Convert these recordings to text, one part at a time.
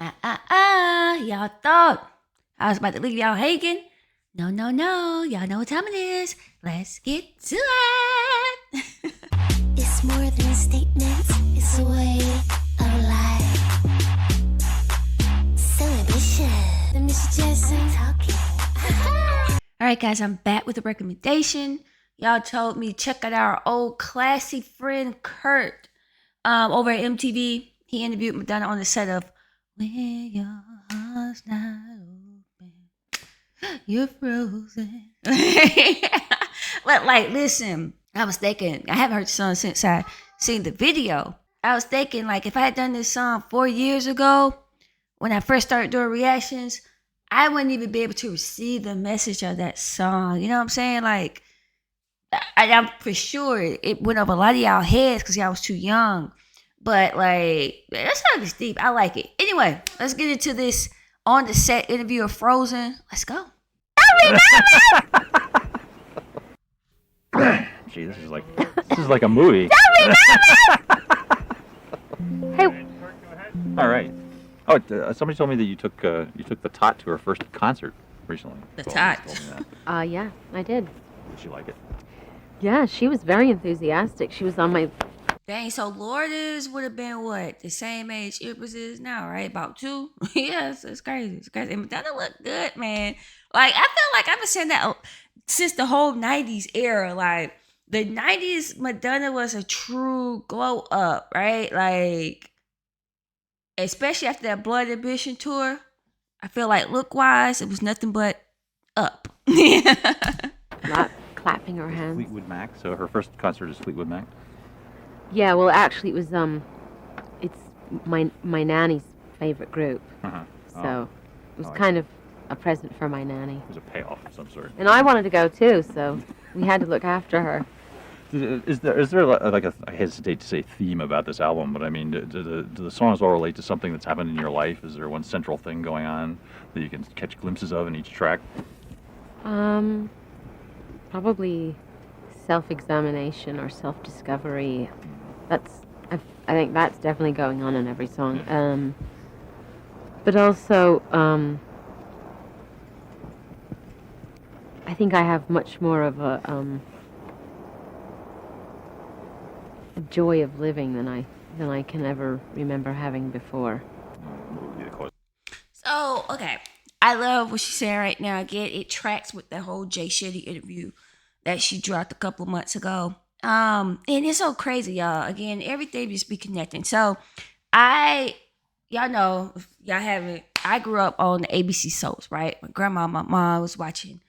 Y'all thought I was about to leave y'all hanging? No, no, no. Y'all know what time it is. Let's get to it. It's more than a statement, it's a way of life. Celebration. Let me suggest some talking. All right, guys, I'm back with a recommendation. Y'all told me check out our old classy friend Kurt over at MTV. He interviewed Madonna on the set of When Your Heart's Not Open, You're Frozen. But like, listen, I was thinking, I haven't heard the song since I seen the video. I was thinking, like, if I had done this song 4 years ago, when I first started doing reactions, I wouldn't even be able to receive the message of that song. You know what I'm saying? Like, I'm for sure it went over a lot of y'all heads because y'all was too young. But like, that song is deep. I like it. Anyway, let's get into this on the set interview of Frozen. Let's go. Gee, this is like a movie. Hey, All right. Oh, somebody told me that you took the tot to her first concert recently. The Told tot. me that. yeah, I did. Did she like it? Yeah, she was very enthusiastic. She was on my. Dang, so Lourdes would have been what? The same age Empress is now, right? About 2? Yes, it's crazy. It's crazy. And Madonna look good, man. Like, I feel like I've been saying that since the whole 90s era. Like, the 90s Madonna was a true glow up, right? Like, especially after that Blood Ambition tour, I feel like look-wise, it was nothing but up. Not clapping her hands. Fleetwood Mac. So her first concert is Fleetwood Mac. Yeah, well, actually, it was it's my nanny's favorite group. Uh-huh. So it was I kind of a present for my nanny. It was a payoff of some sort. And I wanted to go too, so we had to look after her. Is there like I hesitate to say theme about this album, but I mean, do the songs all relate to something that's happened in your life? Is there one central thing going on that you can catch glimpses of in each track? Probably self-examination or self-discovery. I think that's definitely going on in every song. Yeah. But also, I think I have much more of a joy of living than I can ever remember having before. So, okay. I love what she's saying right now. Again, it tracks with the whole Jay Shetty interview that she dropped a couple of months ago. And it's so crazy, y'all. Again, everything just be connecting. So, y'all know, if y'all haven't, I grew up on the ABC soaps, right? My grandma, my mom was watching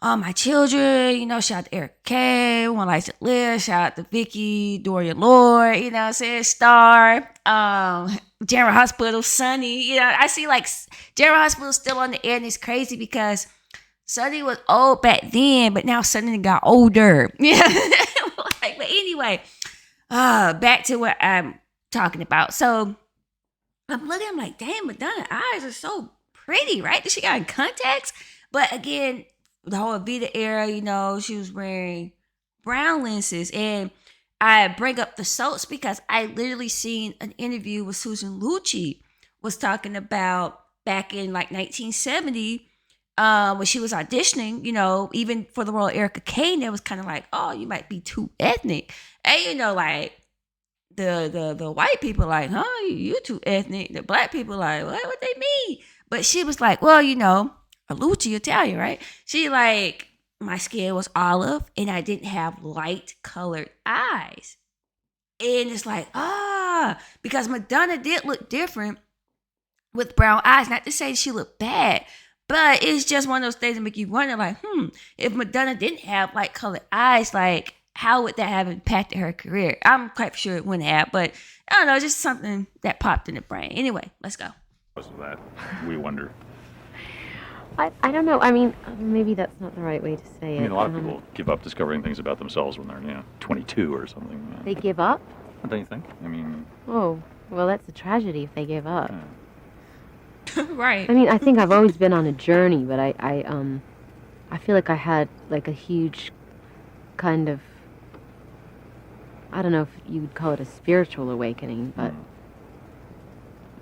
All My Children, shout out to Eric K, One Life to Live, shout out to Vicky, Dorian Lord, you know what I'm saying, Star, General Hospital, Sunny, I see like General Hospital still on the air, and it's crazy because Sunny was old back then, but now Sunny got older. Yeah. But anyway, back to what I'm talking about. So I'm like, damn, Madonna eyes are so pretty, right? She got contacts. But again, the whole Avita era, she was wearing brown lenses. And I bring up the soaps because I literally seen an interview with Susan Lucci was talking about back in like 1970 when she was auditioning, even for the role of Erica Kane, it was kind of like, oh, you might be too ethnic. And, like, the white people like, huh, you too ethnic. The black people like, what they mean? But she was like, well, Lucci Italian, right? She like, my skin was olive and I didn't have light colored eyes. And it's like, because Madonna did look different with brown eyes. Not to say she looked bad, but it's just one of those things that make you wonder, like, if Madonna didn't have light colored eyes, like, how would that have impacted her career? I'm quite sure it wouldn't have, but I don't know, just something that popped in the brain. Anyway, let's go. Because of that, we wonder. I don't know. I mean, maybe that's not the right way to say it. I mean, a lot of people give up discovering things about themselves when they're 22 or something. They give up? Don't you think? I mean... Oh, well, that's a tragedy if they give up. Right. I mean, I think I've always been on a journey, but I feel like I had like a huge kind of, I don't know if you would call it a spiritual awakening, but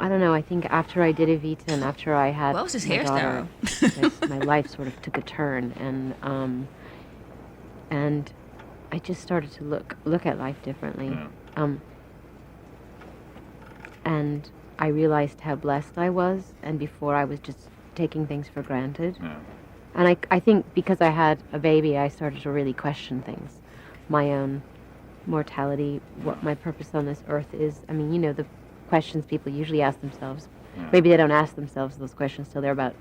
I don't know. I think after I did Evita and after I had What was his my daughter, hairstyle? my life sort of took a turn, and I just started to look at life differently. Yeah. And I realized how blessed I was, and before I was just taking things for granted. Yeah. And I think because I had a baby, I started to really question things, my own mortality, what my purpose on this earth is. I mean, the questions people usually ask themselves. Yeah. Maybe they don't ask themselves those questions till they're about,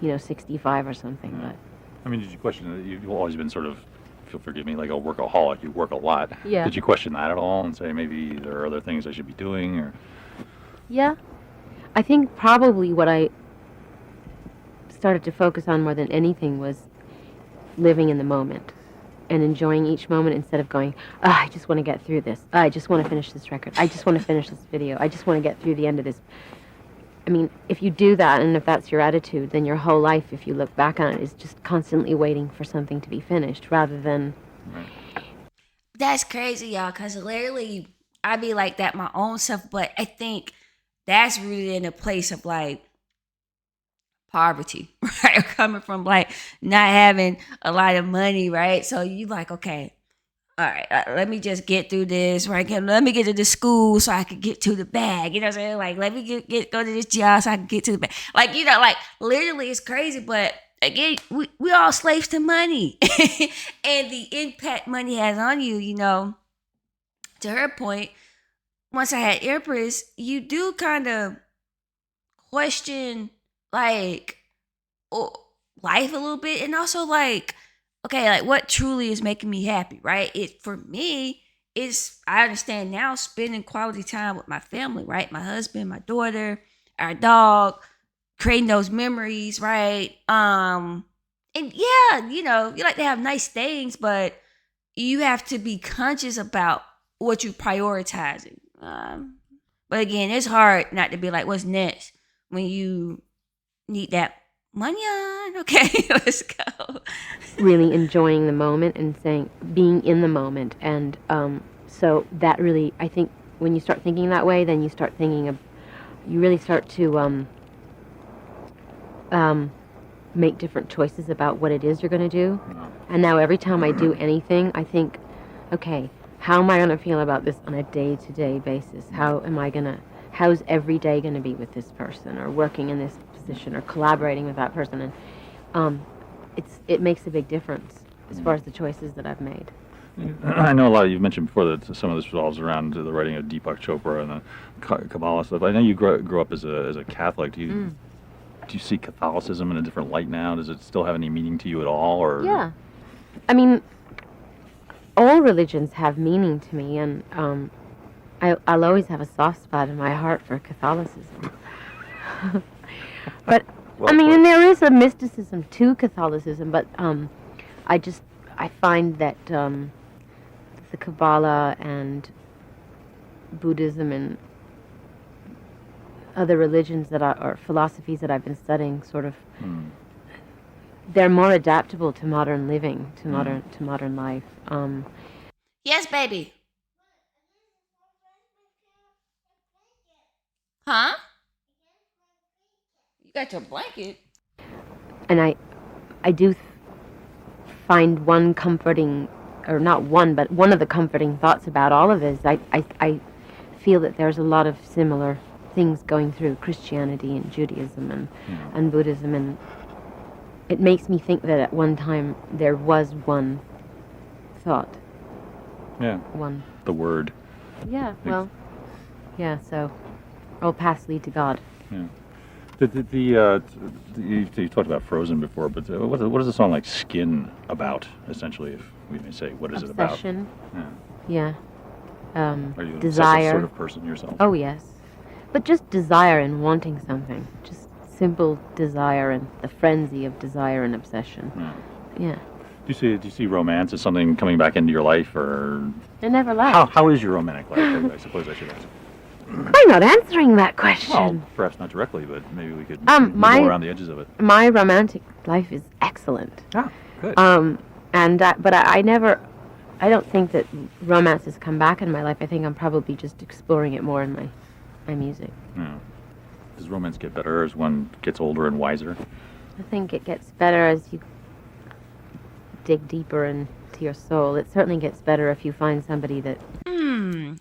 65 or something. Yeah. But I mean, did you question that? You've always been sort of, if you'll forgive me, like a workaholic. You work a lot. Yeah. Did you question that at all and say maybe there are other things I should be doing? Or yeah, I think probably what I started to focus on more than anything was living in the moment and enjoying each moment instead of going, I just want to get through this. I just want to finish this record. I just want to finish this video. I just want to get through the end of this. I mean, if you do that and if that's your attitude, then your whole life, if you look back on it, is just constantly waiting for something to be finished rather than... right. That's crazy, y'all, because literally I be like that my own self, but I think that's rooted in a place of like poverty, right? Or coming from like not having a lot of money, right? So you like, okay, all right, let me just get through this, right? Let me get to the school so I can get to the bag. You know what I'm saying? Like, let me go to this job so I can get to the bag. Like, like literally it's crazy, but again, we all slaves to money. And the impact money has on you, to her point, once I had Empress, you do kind of question like life a little bit, and also like, okay, like what truly is making me happy, right? It for me is, I understand now, spending quality time with my family, right? My husband, my daughter, our dog, creating those memories, right? And yeah, you like to have nice things, but you have to be conscious about what you're prioritizing. But again, it's hard not to be like, what's next when you need that money on? Okay, let's go. really enjoying the moment and being in the moment. And so that really, I think when you start thinking that way, then you really start to make different choices about what it is you're going to do. And now every time I do anything, I think, okay, how am I going to feel about this on a day-to-day basis? How's every day going to be with this person, or working in this position, or collaborating with that person? And it makes a big difference as far as the choices that I've made. I know a lot. You've mentioned before that some of this revolves around the writing of Deepak Chopra and the Kabbalah stuff. I know you grew up as a Catholic. Do you see Catholicism in a different light now? Does it still have any meaning to you at all? Or Yeah, I mean, all religions have meaning to me, and I'll always have a soft spot in my heart for Catholicism. But Well, I mean, and there is a mysticism to Catholicism, but I find that the Kabbalah and Buddhism and other religions or philosophies that I've been studying, sort of, they're more adaptable to modern living, to modern life. Yes, baby. Huh? You got your blanket? And I do find one comforting, or not one, but one of the comforting thoughts about all of this. I feel that there's a lot of similar things going through Christianity and Judaism and Buddhism, and it makes me think that at one time there was one thought. Yeah. One. The word. Yeah. Well. Yeah. So, all paths lead to God. Yeah. You talked about Frozen before, but what is the song like "Skin" about? Essentially, if we may say, what is Obsession. it about? Yeah. Yeah. Are you an Desire. obsessive sort of person yourself? Oh yes, but just desire and wanting something, just simple desire and the frenzy of desire and obsession. Yeah. Yeah. Do you see romance as something coming back into your life, or It never left. how is your romantic life? I suppose I should ask. I'm not answering that question. Well, perhaps not directly, but maybe we could Um, go my- around the edges of it. My romantic life is excellent. Ah, good. But I never, I don't think that romance has come back in my life. I think I'm probably just exploring it more in my music. Yeah. Does romance get better as one gets older and wiser? I think it gets better as you dig deeper into your soul. It certainly gets better if you find somebody that.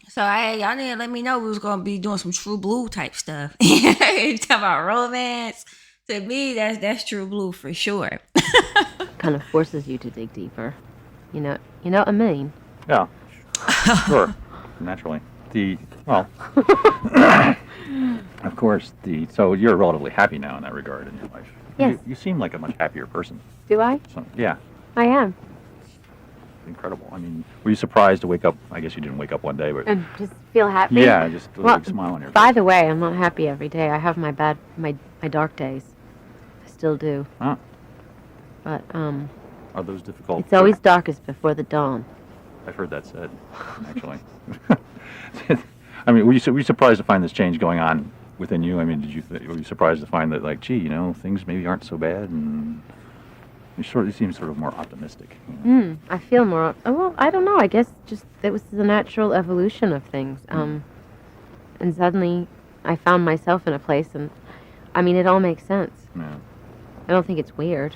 So y'all didn't let me know we was gonna be doing some True Blue type stuff. You talking about romance? To me, that's True Blue for sure. kind of forces you to dig deeper. You know what I mean? Yeah, sure, naturally. Well, of course, so you're relatively happy now in that regard in your life. Yes. You seem like a much happier person. Do I? So, yeah, I am. incredible. I mean, were you surprised to wake up? I guess you didn't wake up one day, but And just feel happy. yeah, just a big smile on your face. By the way, I'm not happy every day. I have my dark days. I still do. Huh? But Are those difficult? it's always darkest before the dawn. I've heard that said, actually. I mean, were you surprised to find this change going on within you? I mean, were you surprised to find that, like, gee, things maybe aren't so bad, and you seem sort of more optimistic. I feel more. Well, I don't know. I guess just it was the natural evolution of things. And suddenly, I found myself in a place, and I mean, it all makes sense. Yeah. I don't think it's weird.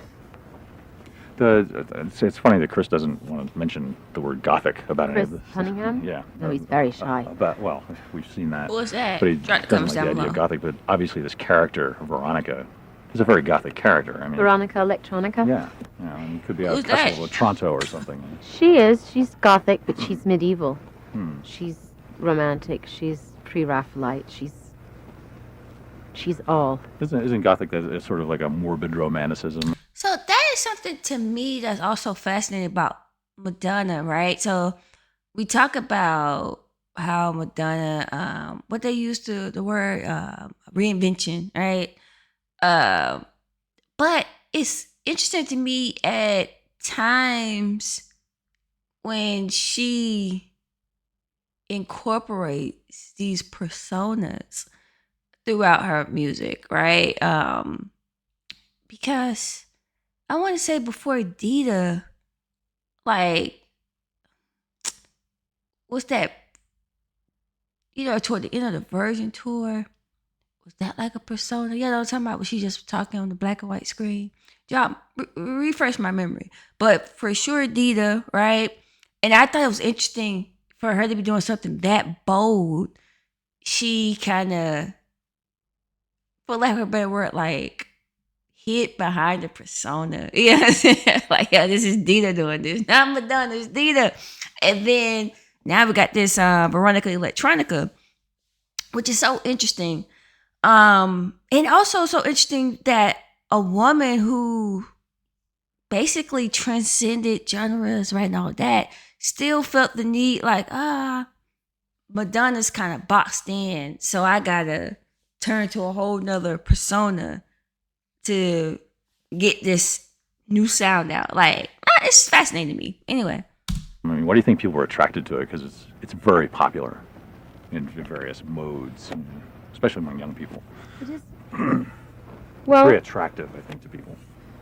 It's funny that Chris doesn't want to mention the word Gothic about any Chris of this. Cunningham? Yeah. No, he's very shy. Well, we've seen that. What's that? But he Try to doesn't comment like the down idea below. of Gothic. But obviously, this character Veronica is a very Gothic character. I mean, Veronica Electronica? Yeah. And it could be out Who's of that? Castle of Otranto or something. She is. She's Gothic, but she's medieval. Hmm. She's romantic. She's pre-Raphaelite. She's all. Isn't Gothic that sort of like a morbid romanticism? So that is something to me that's also fascinating about Madonna, right? So we talk about how Madonna, what they used to the word reinvention, right? But it's interesting to me at times when she incorporates these personas throughout her music, right? Because I want to say before Dita, like, what's that? Toward the end of the Virgin tour, was that like a persona? You know what I'm talking about? Was she just talking on the black and white screen? Y'all, refresh my memory. But for sure, Dita, right? And I thought it was interesting for her to be doing something that bold. She kind of, for lack of a better word, like, hid behind the persona. You know what I'm saying? Like, yeah, this is Dita doing this. Not Madonna, it's Dita. And then now we got this Veronica Electronica, which is so interesting. And also so interesting that a woman who basically transcended genres, right, and all that, still felt the need, like, Madonna's kind of boxed in, so I gotta turn to a whole nother persona to get this new sound out. Like, it's fascinating to me. Anyway. I mean, why do you think people were attracted to it? Because it's very popular in various modes, especially among young people. It is. It's very attractive, I think, to people.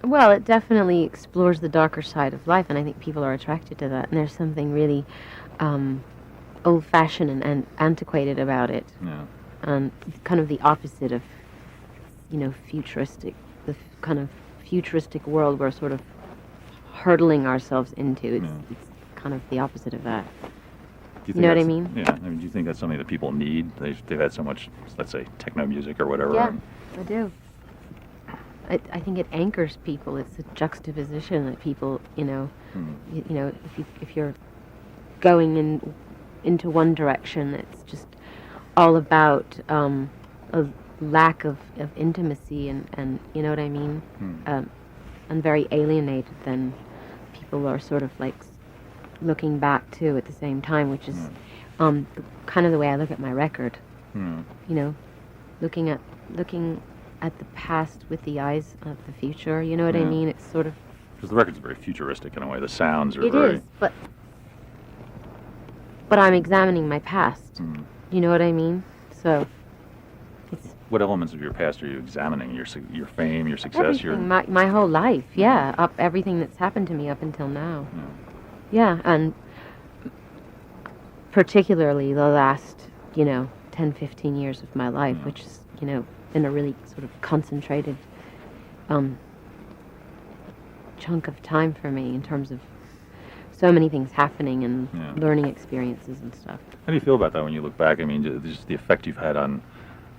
Well, it definitely explores the darker side of life, and I think people are attracted to that. And there's something really old-fashioned and antiquated about it. Yeah. Kind of the opposite of, futuristic. The kind of futuristic world we're sort of hurtling ourselves into. It's kind of the opposite of that. Do You know what I that's- mean? Yeah. I mean, do you think that's something that people need? They've had so much, let's say, techno music or whatever. Yeah, I do. I think it anchors people. It's a juxtaposition that people, if you're going into one direction, it's just all about a lack of intimacy and you know what I mean? And very alienated, then people are sort of like looking back too at the same time, which is kind of the way I look at my record. Looking at the past with the eyes of the future. You know what I mean? It's sort of. Because the record's very futuristic in a way. The sounds are It very. is, but I'm examining my past. You know what I mean? So it's What elements of your past are you examining? Your fame, your success, everything, my whole life. Yeah, everything that's happened to me up until now. Yeah, and particularly the last 10, 15 years of my life, which is in a really sort of concentrated um, chunk of time for me in terms of so many things happening and Yeah. learning experiences and stuff. How do you feel about that when you look back? I mean, just the effect you've had on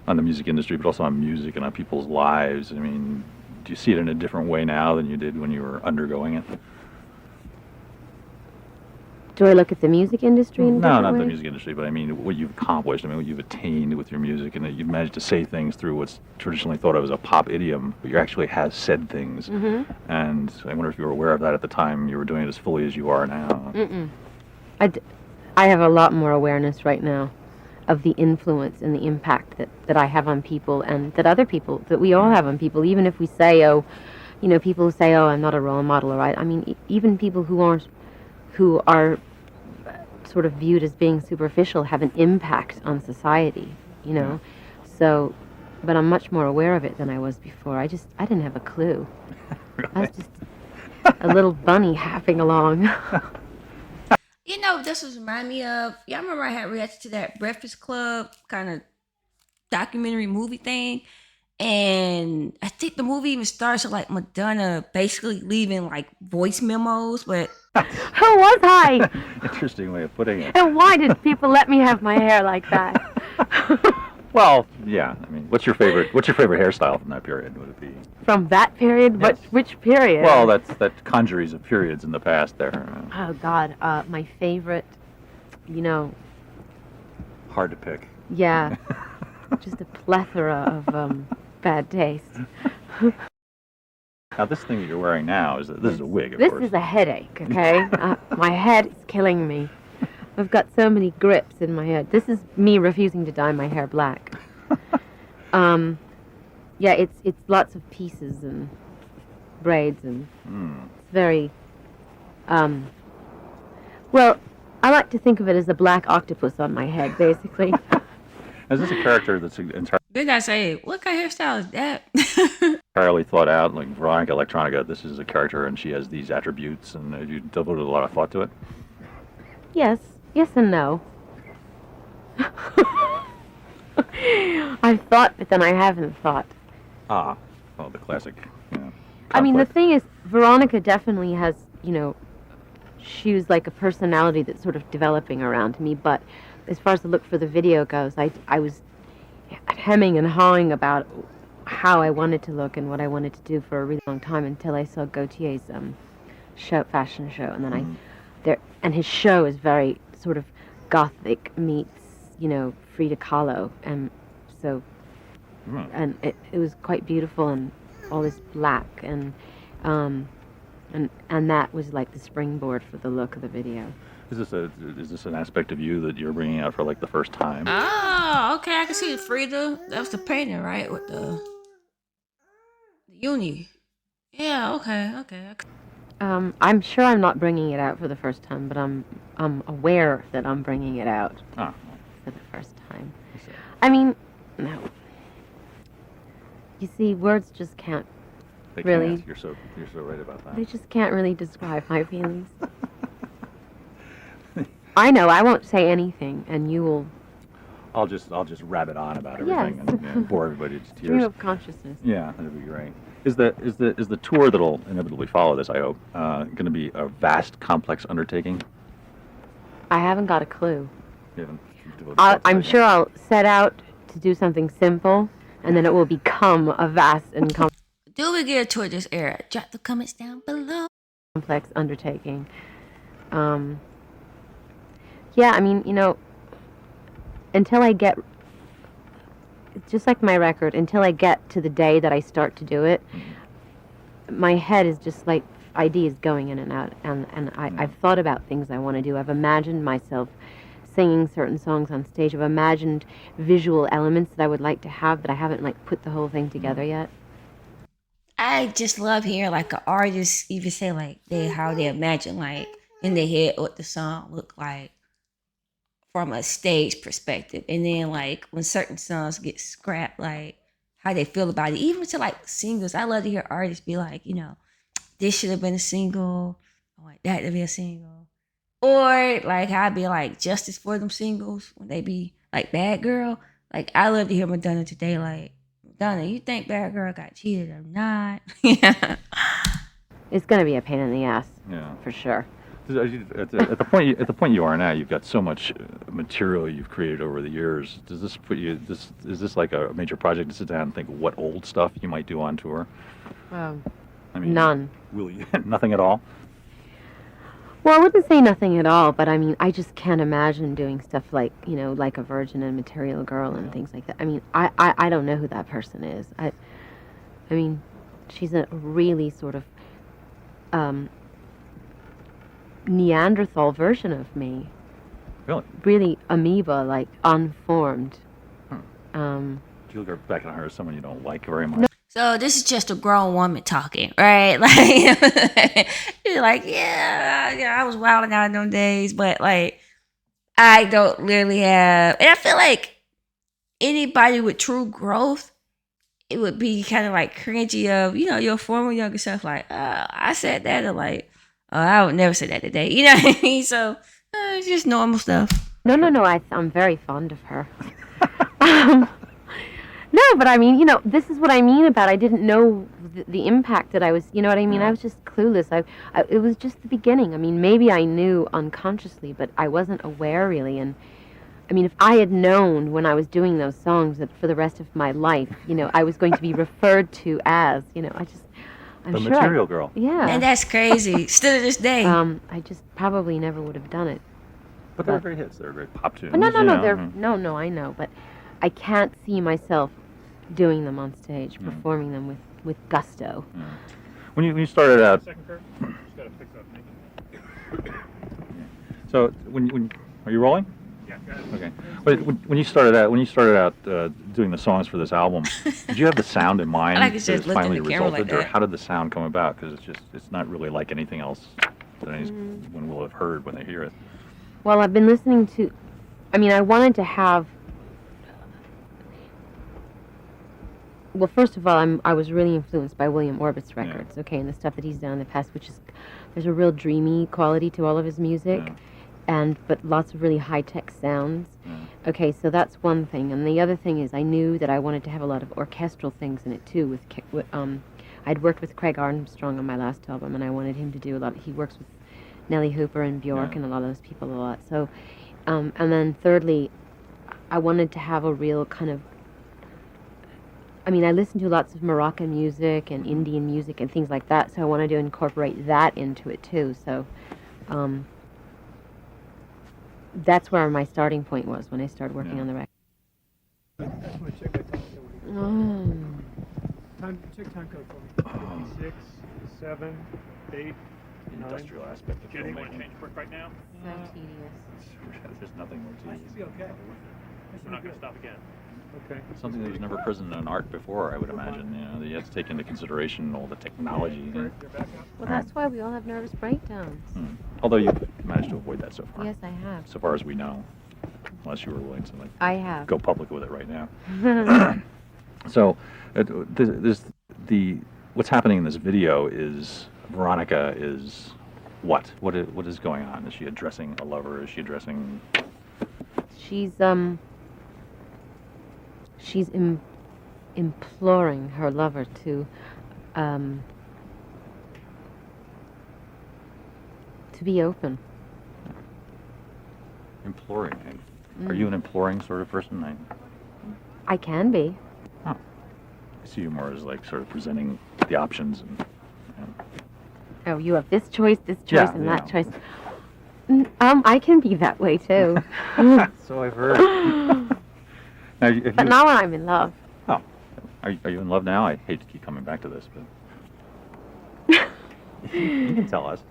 the music industry, but also on music and on people's lives. I mean, do you see it in a different way now than you did when you were undergoing it? Do I look at the music industry in a No, different not way? the music industry, but I mean what you've accomplished. I mean what you've attained with your music, and that you've managed to say things through what's traditionally thought of as a pop idiom, but you actually have said things. Mm-hmm. And I wonder if you were aware of that at the time you were doing it as fully as you are now. Mm-mm. I have a lot more awareness right now of the influence and the impact that I have on people and that other people, that we all have on people, even if we say, oh, people who say, oh, I'm not a role model, or I mean, even people who are sort of viewed as being superficial have an impact on society, So, but I'm much more aware of it than I was before. I didn't have a clue. I was just a little bunny hopping along. This was remind me of, y'all remember I had reacted to that Breakfast Club kind of documentary movie thing? And I think the movie even starts with like Madonna basically leaving like voice memos, but Who was I? Interesting way of putting it. And why did people let me have my hair like that? Well, yeah. I mean, what's your favorite hairstyle from that period? Would it be? From that period? Yes. Which period? Well, that conjures of periods in the past there. Oh God, my favorite. Hard to pick. Yeah, just a plethora of bad taste. Now, this thing that you're wearing now this is a wig, of This course. is a headache. Okay, my head is killing me. I've got so many grips in my head. This is me refusing to dye my hair black. Yeah, it's lots of pieces and braids and it's very. Well, I like to think of it as a black octopus on my head, basically. Is this a character that's then I say, what kind of hairstyle is that? entirely thought out, like Veronica Electronica? This is a character, and she has these attributes, and you devoted a lot of thought to it. Yes and no. I've thought, but then I haven't thought. Ah, well, the classic. I mean, the conflict. thing is, Veronica definitely has, she was like a personality that's sort of developing around me. But as far as the look for the video goes, I was hemming and hawing about how I wanted to look and what I wanted to do for a really long time until I saw Gautier's fashion show, and then and his show is very sort of gothic meets, Frida Kahlo, and so and it was quite beautiful and all this black and that was like the springboard for the look of the video. Is this an aspect of you that you're bringing out for like the first time? Oh, okay, I can see the Frida. That was the painting, right? With the uni. Yeah, okay. I'm sure I'm not bringing it out for the first time, but I'm aware that I'm bringing it out Ah, for the first time. I mean, no. You see, words just can't. they Really? can't. You're so right about that. They just can't really describe my feelings. I know. I won't say anything, and you will I'll just rabbit on about everything Yes. and bore everybody to stream tears. of consciousness. Yeah, that'd be great. Is the tour that'll inevitably follow this, I hope, going to be a vast, complex undertaking? I haven't got a clue. You haven't devoted thought to I'm it sure yet? I'll set out to do something simple, and then it will become a vast and Do we get a tour this era? Drop the comments down below. complex undertaking. Yeah, I mean, until I get, just like my record, until I get to the day that I start to do it, my head is just like ideas going in and out, and I've thought about things I want to do. I've imagined myself singing certain songs on stage. I've imagined visual elements that I would like to have, but I haven't like put the whole thing together yet. I just love hearing like an artist even say like how they imagine like in their head what the song look like from a stage perspective, and then like when certain songs get scrapped, like how they feel about it. Even to like singles, I love to hear artists be like, this should have been a single. I want that to be a single, or like how I be like justice for them singles when they be like Bad Girl. Like I love to hear Madonna today like Madonna, you think Bad Girl got cheated or not? Yeah. It's going to be a pain in the ass, Yeah. for sure. At the point you are now, you've got so much material you've created over the years. Does this put you? Is this like a major project to sit down and think of what old stuff you might do on tour? Well, I mean, none. Really, nothing at all. Well, I wouldn't say nothing at all, but I mean, I just can't imagine doing stuff like, like a Virgin and Material Girl and things like that. I mean, I don't know who that person is. I mean, she's a really sort of Neanderthal version of me. Really? Really amoeba, like unformed. Do you look back on her as someone you don't like very much? So this is just a grown woman talking, right? Like, you're like, yeah, I was wilding out in those days, but like, I don't really have, and I feel like anybody with true growth, it would be kind of like cringy of, your former younger self, like, I said that, or like, oh, I would never say that today, you know what I mean? So it's just normal stuff. No, I'm very fond of her. No, but I mean, this is what I mean about I didn't know the impact that I was, you know what I mean? I was just clueless. It was just the beginning. I mean, maybe I knew unconsciously, but I wasn't aware really. And I mean, if I had known when I was doing those songs that for the rest of my life, I was going to be referred to as, I'm The sure Material Girl. Yeah. And that's crazy. Still to this day. I just probably never would have done it. But they're great hits. They're great pop tunes. But no, you know, they're no, I know, but I can't see myself doing them on stage, performing them with gusto. Yeah. When you started out, Second curve. Just gotta fix up. so when are you rolling? Yeah, go ahead. Okay. But when you started out doing the songs for this album, did you have the sound in mind I like to that just it look at finally the camera resulted, like or that. how did the sound come about? Because it's not really like anything else that anyone will have heard when they hear it. Well, I've been listening to, I wanted to have, well, first of all, I was really influenced by William Orbit's records, okay, and the stuff that he's done in the past, which is, there's a real dreamy quality to all of his music, but lots of really high-tech sounds. Okay, so that's one thing, and the other thing is I knew that I wanted to have a lot of orchestral things in it too. I'd worked with Craig Armstrong on my last album, and I wanted him to do a lot. He works with Nellie Hooper and Bjork and a lot of those people a lot. So, and then thirdly, I wanted to have a real kind of, I listened to lots of Moroccan music and Indian music and things like that, so I wanted to incorporate that into it too. So, that's where my starting point was when I started working on the record. I just want to check that time code. Check time code for me. 56, 7, 8, The industrial aspect of Okay, you want to filmmaking. change quick right now? So tedious. There's nothing more Might to just be okay. We're not going to stop again. Okay. something that was never present in art before. I would imagine. That you have to take into consideration all the technology. You're back up. Well, that's why we all have nervous breakdowns. Although you've managed to avoid that so far. Yes, I have. So far as we know, unless you were willing to I have. go public with it right now. So, what's happening in this video is Veronica is what? What is going on? Is she addressing a lover? Is she addressing? She's imploring her lover to be open. Imploring. Are you an imploring sort of person? I can be. I see you more as like sort of presenting the options and Oh, you have this choice, Yeah, and yeah. that choice. I can be that way too, So I've heard. Now, but not when I'm in love. Oh, are you in love now? I hate to keep coming back to this, but you can tell us.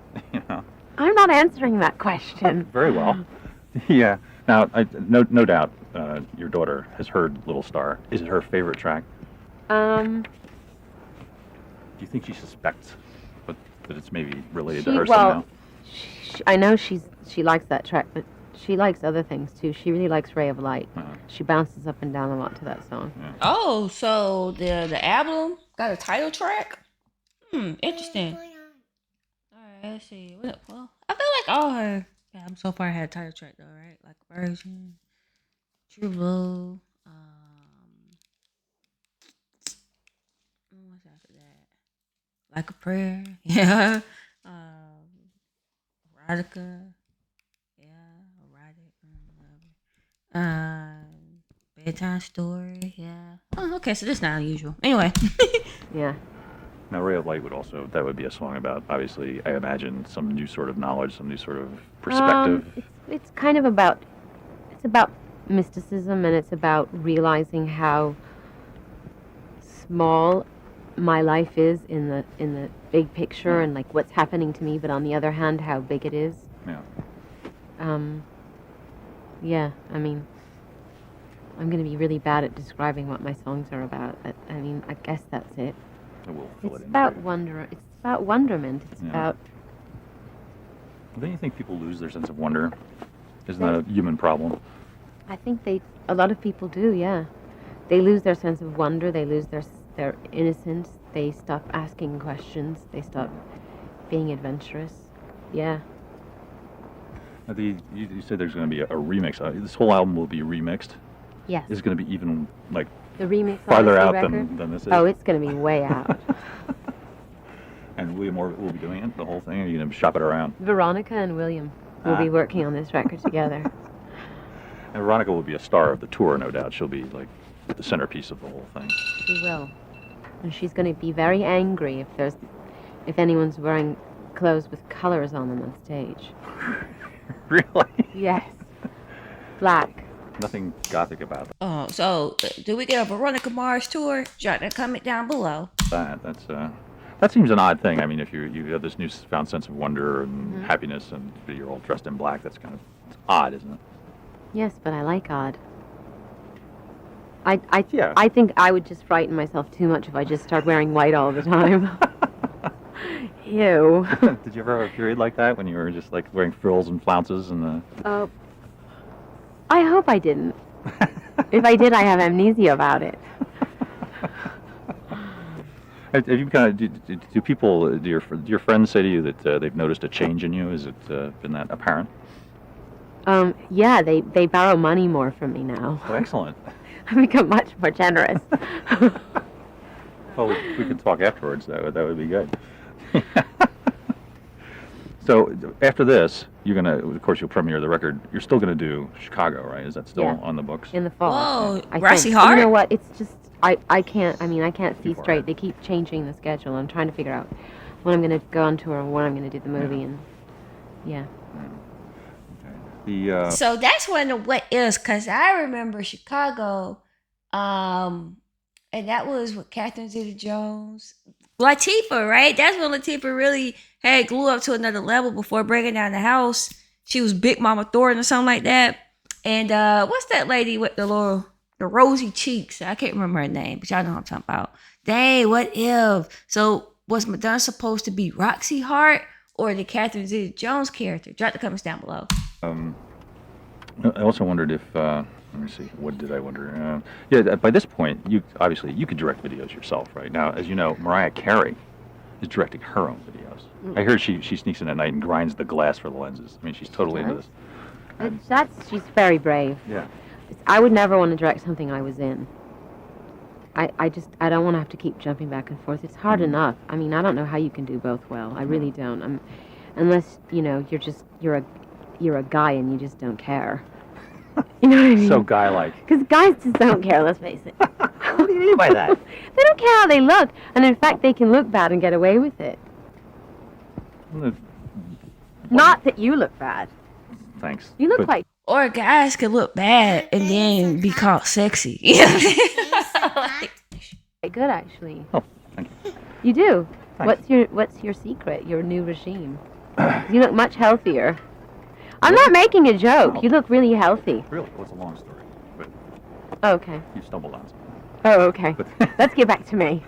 I'm not answering that question. Very well. Yeah. Now, no doubt, your daughter has heard Little Star. Is it her favorite track? Do you think she suspects that it's maybe related to her somehow? I know she likes that track, but she likes other things too. She really likes Ray of Light. She bounces up and down a lot to that song. Oh, so the album got a title track? Interesting. All right, let's see. Well, I feel like all her albums so far had a title track though, right? Like Version, True Blue. What's after that? Like a prayer. Yeah. Erotica. Yeah. Erotic. Bedtime story. Yeah. Oh, okay. So this is not unusual. Anyway. Yeah. Now, Ray of Light that would be a song about, obviously, I imagine, some new sort of knowledge, some new sort of perspective. It's kind of about, it's about mysticism, and it's about realizing how small my life is in the big picture, and like what's happening to me, but on the other hand, how big it is. Yeah. Yeah, I mean, I'm going to be really bad at describing what my songs are about. I mean, I guess that's it. We'll fill It's it in about for you. wonder. It's about wonderment. It's Yeah. about. Don't you think people lose their sense of wonder? Isn't that a human problem? I think a lot of people do. Yeah, they lose their sense of wonder. They lose their innocence. They stop asking questions. They stop being adventurous. Yeah. You said there's going to be a remix. This whole album will be remixed. Yes. Is it going to be even like The remix. farther on this out record? than this is? Oh, it's going to be way out. And William Moore will be doing it, the whole thing? Or are you going to shop it around? Veronica and William will be working on this record together. And Veronica will be a star of the tour, no doubt. She'll be like the centerpiece of the whole thing. She will, and she's going to be very angry if anyone's wearing clothes with colors on them on stage. Really? Yes. Black. Nothing gothic about Oh, so do we get a Veronica Mars tour? Drop that comment down below. that. That seems an odd thing. I mean, if you have this newfound sense of wonder and happiness, and you're all dressed in black, it's odd, isn't it? Yes, but I like odd. Yeah. I think I would just frighten myself too much if I just start wearing white all the time. Ew. Did you ever have a period like that when you were just like wearing frills and flounces and I hope I didn't. If I did, I have amnesia about it. Have you do people, do your friends say to you that they've noticed a change in you? Has it been that apparent? Yeah, they borrow money more from me now. Oh, excellent. I've become much more generous. Well, we could talk afterwards. That would be good. So after this, of course, you'll premiere the record. You're still gonna do Chicago, right? Is that still Yeah. on the books? In the fall. Whoa, I Grassy think. Heart? You know what? It's just I can't see far straight. ahead. They keep changing the schedule. I'm trying to figure out when I'm going to go on tour and when I'm going to do the movie, and yeah. The So that's one of the what ifs, because I remember Chicago, and that was with Catherine Zeta-Jones. Latifah, right? That's when Latifah really had grew up to another level before breaking down the house. She was Big Mama Thornton or something like that. And what's that lady with the rosy cheeks? I can't remember her name, but y'all know what I'm talking about. Dang, what if? So was Madonna supposed to be Roxy Hart or the Catherine Zeta-Jones character? Drop the comments down below. I also wondered if let me see, what did I wonder? By this point, you could direct videos yourself, right? Now, as you know, Mariah Carey is directing her own videos. I heard she sneaks in at night and grinds the glass for the lenses. I mean, she's totally into this. She's very brave. Yeah. I would never want to direct something I was in. I don't want to have to keep jumping back and forth. It's hard enough. I mean, I don't know how you can do both well. I really don't. Unless you're a guy and you just don't care. You know what I mean? So guy-like. Because guys just don't care. Let's face it. What do you mean by that? They don't care how they look, and in fact, they can look bad and get away with it. Not that you look bad. Thanks. You look But- like. Or guys could look bad and then be called sexy. Quite good, actually. Oh, thank you. You do. Thanks. What's your secret? Your new regime? You look much healthier. I'm not making a joke. No. You look really healthy. Really? Well, it's a long story, but Oh, okay. you stumbled on something. Oh, okay. Let's get back to me.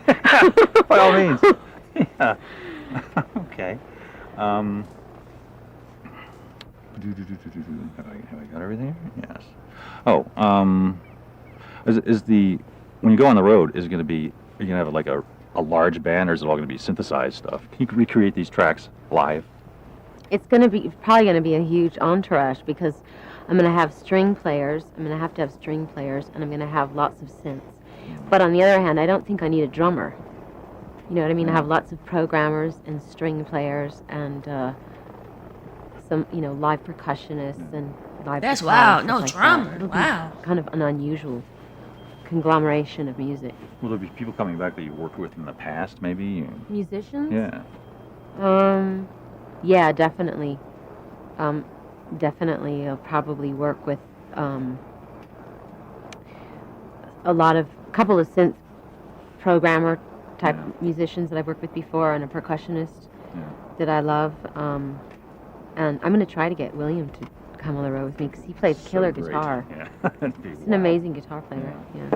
By all means. Yeah. Okay. Have I got everything? Yes. Oh, when you go on the road, are you going to have like a large band, or is it all going to be synthesized stuff? Can you recreate these tracks live? It's probably going to be a huge entourage because I'm going to have string players. I'm going to have string players, and I'm going to have lots of synths. But on the other hand, I don't think I need a drummer. You know what I mean? I have lots of programmers and string players and some, live percussionists and live That's guitar wild. and No stuff like drummer. that. It'll Wow. be kind of an unusual conglomeration of music. Will there be people coming back that you worked with in the past, maybe? Musicians? Yeah. Yeah, definitely. Definitely, I'll probably work with a couple of synth programmer type musicians that I've worked with before, and a percussionist that I love. And I'm going to try to get William to come on the road with me because he plays killer great. guitar. Yeah. He's an amazing guitar player. Yeah.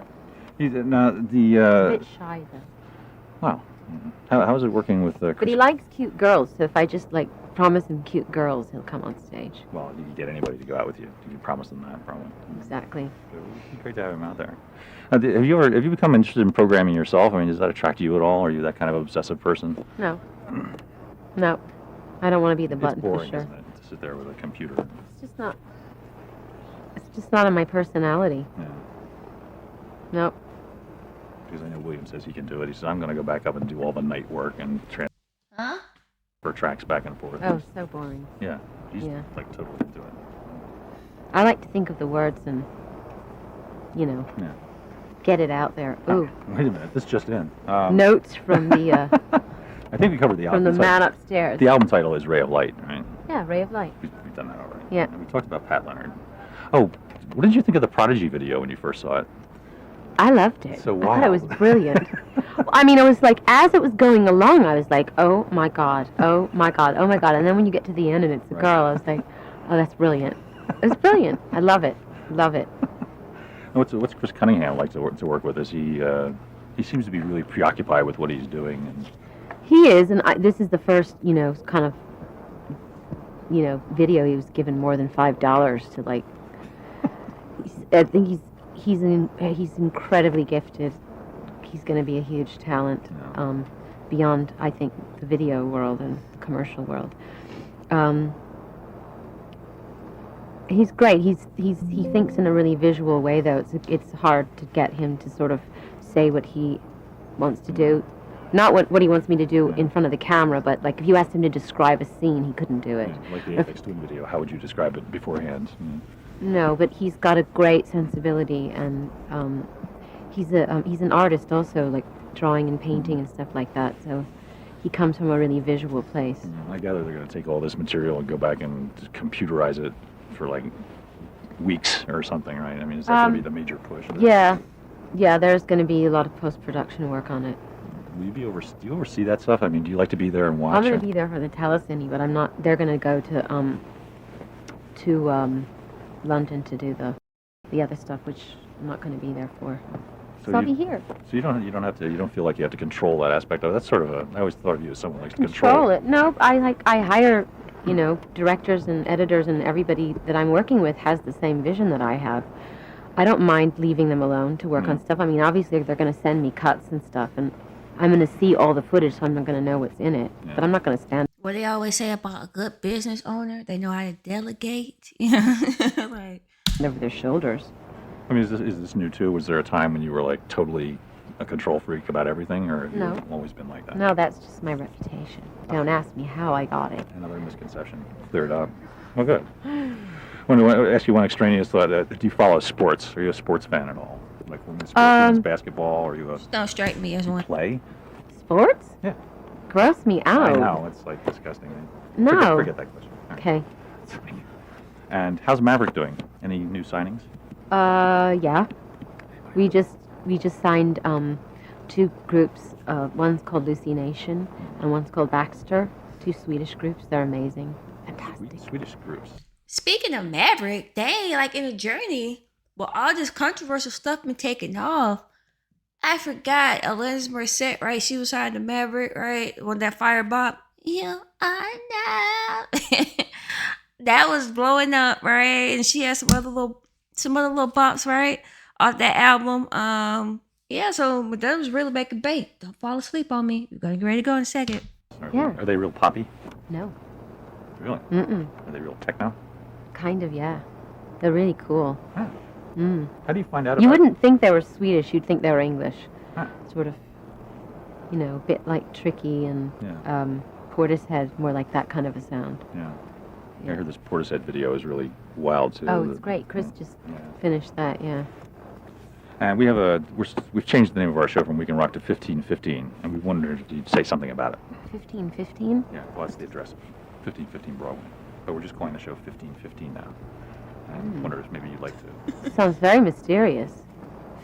He's now He's a bit shy though. wow. How is it working with Chris? But he likes cute girls, so if I just promise him cute girls, he'll come on stage. Well, you can get anybody to go out with you. You can promise them that, probably. Exactly. So it'd be great to have him out there. Have you become interested in programming yourself? I mean, does that attract you at all? Are you that kind of obsessive person? No. No. I don't want to be the button It's boring, pusher. isn't it, to sit there with a computer? It's just not. It's just not in my personality. Yeah. Nope. Because I know William says he can do it. He says, I'm going to go back up and do all the night work and transfer Huh? tracks back and forth. Oh, so boring. Yeah. He's Yeah. totally into it. I like to think of the words and, Yeah. get it out there. Ooh. Wait a minute. This just in. Notes from the I think we covered the album. from the man upstairs. The album title is Ray of Light, right? Yeah, Ray of Light. We've done that already. Yeah. And we talked about Pat Leonard. Oh, what did you think of the Prodigy video when you first saw it? I loved it. So I thought it was wild. brilliant. I mean, it was like, as it was going along, I was like, oh my God, oh my God, oh my God. And then when you get to the end and it's a girl, I was like, oh, that's brilliant. It was brilliant. I love it. Love it. And what's Chris Cunningham like to work with? Is he seems to be really preoccupied with what he's doing. And He is, and this is the first, kind of, video he was given more than $5 to I think he's incredibly gifted. He's going to be a huge talent, beyond, I think, the video world and the commercial world. He's great. He thinks in a really visual way, though. It's hard to get him to sort of say what he wants to do. Not what he wants me to do in front of the camera, but if you asked him to describe a scene, he couldn't do it. like the Apex Twin video, how would you describe it beforehand? No, but he's got a great sensibility, and he's an artist also, drawing and painting and stuff like that. So he comes from a really visual place. I gather they're going to take all this material and go back and just computerize it for weeks or something, right? I mean, is that going to be the major push? Yeah, there's going to be a lot of post-production work on it. Will you do you oversee that stuff? I mean, do you like to be there and watch? I'm going to be there for the telecine, but I'm not. They're going to go to London to do the other stuff, which I'm not going to be there for. So I'll be here. So you don't feel like you have to control that aspect of it. That's sort of I always thought of you as someone who likes to Control it. No, I hire, directors and editors, and everybody that I'm working with has the same vision that I have. I don't mind leaving them alone to work on stuff. I mean, obviously they're going to send me cuts and stuff, and I'm going to see all the footage, so I'm not going to know what's in it. Yeah. But I'm not going to stand. What they always say about a good business owner, they know how to delegate. Like over their shoulders. I mean, is this new too? Was there a time when you were totally a control freak about everything, or have you always been like that? No, that's just my reputation. Don't ask me how I got it. Another misconception cleared up. Well, good. I want to ask you one extraneous thought. Do you follow sports? Are you a sports fan at all? Like women's sports, women's basketball, or you don't strike me as one. Play? Sports? Yeah. Gross me out. I know, it's disgusting. No. Forget that question. Okay. And how's Maverick doing? Any new signings? Yeah. We just signed two groups. One's called Lucy Nation, and one's called Baxter. Two Swedish groups. They're amazing. Fantastic. Swedish groups. Speaking of Maverick, they ain't in a journey. Well, all this controversial stuff been taken off. I forgot Alanis Morissette, right? She was signed to Maverick, right? When that fire bop. You are now. That was blowing up, right? And she had some other little bops, right? Off that album. Yeah, so Madonna was really making bank. Don't fall asleep on me. We're gonna get ready to go in a second. Yeah. Are they real poppy? No. Really? Mm-mm. Are they real techno? Kind of, yeah. They're really cool. Huh. Mm. How do you find out You about wouldn't think they were Swedish. You'd think they were English. Huh. Sort of. you know, a bit like Tricky and Yeah. Portishead, more like that kind of a sound. Yeah. I heard this Portishead video is really wild too. Oh, it's great. Chris just finished that, yeah. And we have we've changed the name of our show from Weekend Rock to 1515, and we wondered if you'd say something about it. 1515? Yeah, well, that's the address of 1515 Broadway. But we're just calling the show 1515 now. And I wonder if maybe you'd like to. Sounds very mysterious.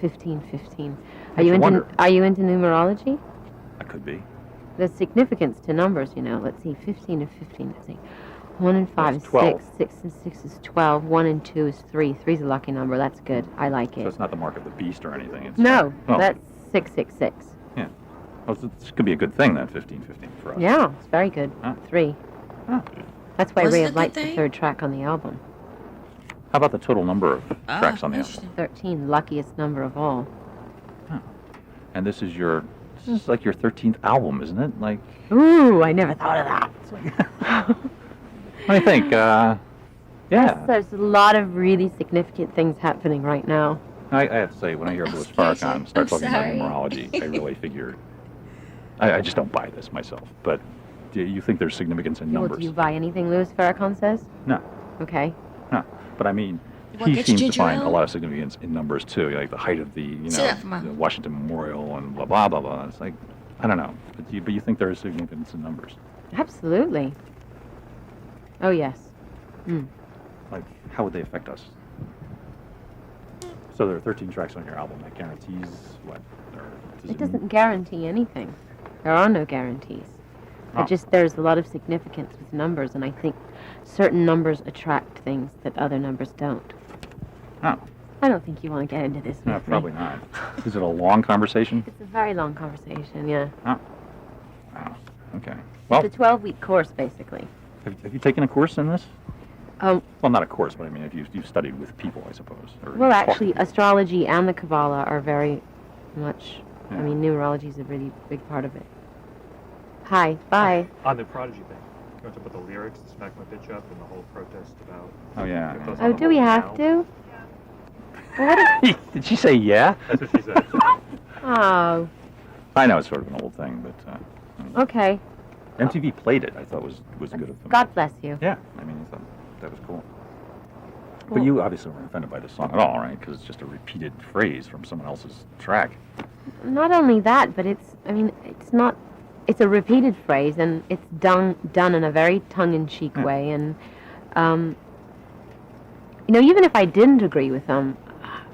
1515. Wonder. Are you into numerology? I could be. There's significance to numbers, you know. Let's see, 15 and 15. Let's see. 1 and 5 is 12. 6. 6 and 6 is 12. 1 and 2 is 3. 3 is a lucky number. That's good. I like So it. it's not the mark of the beast or anything. It's No, oh, that's 666. yeah. Well, this could be a good thing then, 1515 for us. Yeah, it's very good. Huh. 3. Huh. That's why Was Ray it a of good Light's the thing? third track on the album. How about the total number of tracks on the album? Interesting. 13, luckiest number of all. And this is like your 13th album, isn't it? Like, Ooh, I never thought of that. what do you think? Yeah. There's a lot of really significant things happening right now. I have to say, when I hear Louis Farrakhan start talking about sorry. numerology, I really figure, I just don't buy this myself. But do you think there's significance in Well, numbers? do you buy anything Louis Farrakhan says? No, Okay. no. But I mean, What he gets seems to ginger find a ale? lot of significance in numbers too, like the height of the, Sit up, Ma. the Washington Memorial and blah, blah, blah, blah. It's like, I don't know. But you think there is significance in numbers? Absolutely. Oh, yes. Like, how would they affect us? So there are 13 tracks on your album. That guarantees what? Or does It doesn't guarantee anything. There are no guarantees. Oh. There's a lot of significance with numbers, and I think certain numbers attract things that other numbers don't. Oh, I don't think you want to get into this with no, me. probably not. Is it a long conversation? It's a very long conversation, yeah. Oh, wow. Okay. Well, It's a 12-week course, basically. have you taken a course in this? Um, Well, not a course, but I mean, you've studied with people, I suppose. Or well, talked to actually, people. astrology and the Kabbalah are very much, Yeah. I mean, numerology is a really big part of it. Hi, bye. On the Prodigy thing, you want to put the lyrics to Smack My Bitch Up and the whole protest about... Oh, yeah. if those Oh, on the do we wall have now. to? Well, what is, Did she say yeah? That's what she said. oh, I know it's sort of an old thing, but okay. MTV played it. I thought was good of them. God bless you. Yeah, I mean, I thought that was cool. But Well- you obviously weren't offended by this song at all, right? Because it's just a repeated phrase from someone else's track. Not only that, but it's a repeated phrase, and it's done in a very tongue-in-cheek Yeah. way, and, even if I didn't agree with them,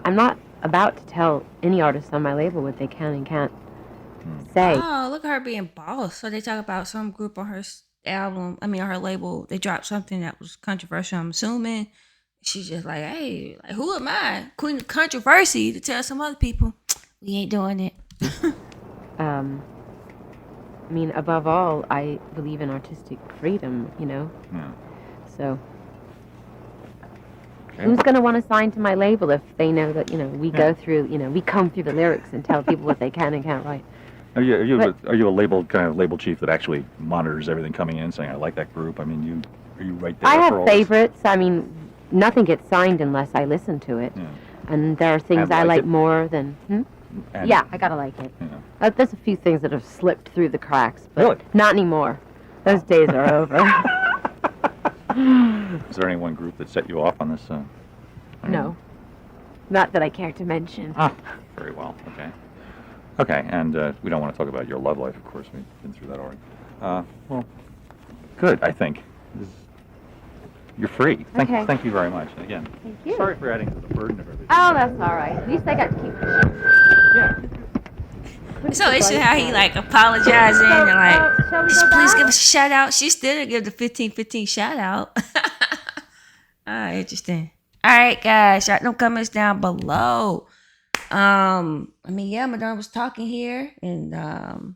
I'm not about to tell any artist on my label what they can and can't say. Oh, look at her being boss. So they talk about some group on her album. I mean, on her label. They dropped something that was controversial. I'm assuming she's just like, hey, like, who am I, queen of controversy, to tell some other people we ain't doing it. I mean, above all, I believe in artistic freedom, Yeah. so Okay. who's going to want to sign to my label if they know that, we Yeah. go through, we comb through the lyrics and tell people what they can and can't write. Are you But- are you a label chief that actually monitors everything coming in, saying I like that group? I mean, are you right there? I for have all this? favorites. I mean, nothing gets signed unless I listen to it. Yeah. And there are things And I like like it? more than... And- Yeah, I gotta like it. Yeah. There's a few things that have slipped through the cracks, but Really? not anymore. Those days are over. Is there any one group that set you off on this? No. Not that I care to mention. Ah, very well. Okay. Okay, and we don't want to talk about your love life, of course. We've been through that already. Well, good, I think. You're free. Okay. Thank you very much. Again, Thank you. sorry for adding to the burden of everything. Oh, that's all right. At least I got to keep my shirt. Yeah. It's so interesting how he like apologizing and like, shall we go please back? give us a shout out. She still didn't give the 1515 shout out. Interesting. All right, guys, write them comments down below. I mean, yeah, Madonna was talking here, and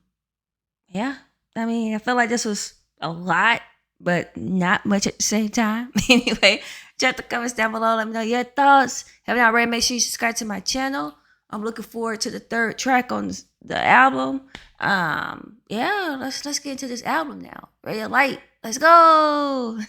yeah, I mean, I feel like this was a lot, but not much at the same time. Anyway, drop the comments down below. Let me know your thoughts. Have you not already, make sure you subscribe to my channel. I'm looking forward to the third track on the album. Yeah, let's get into this album now. Ready to light. Let's go.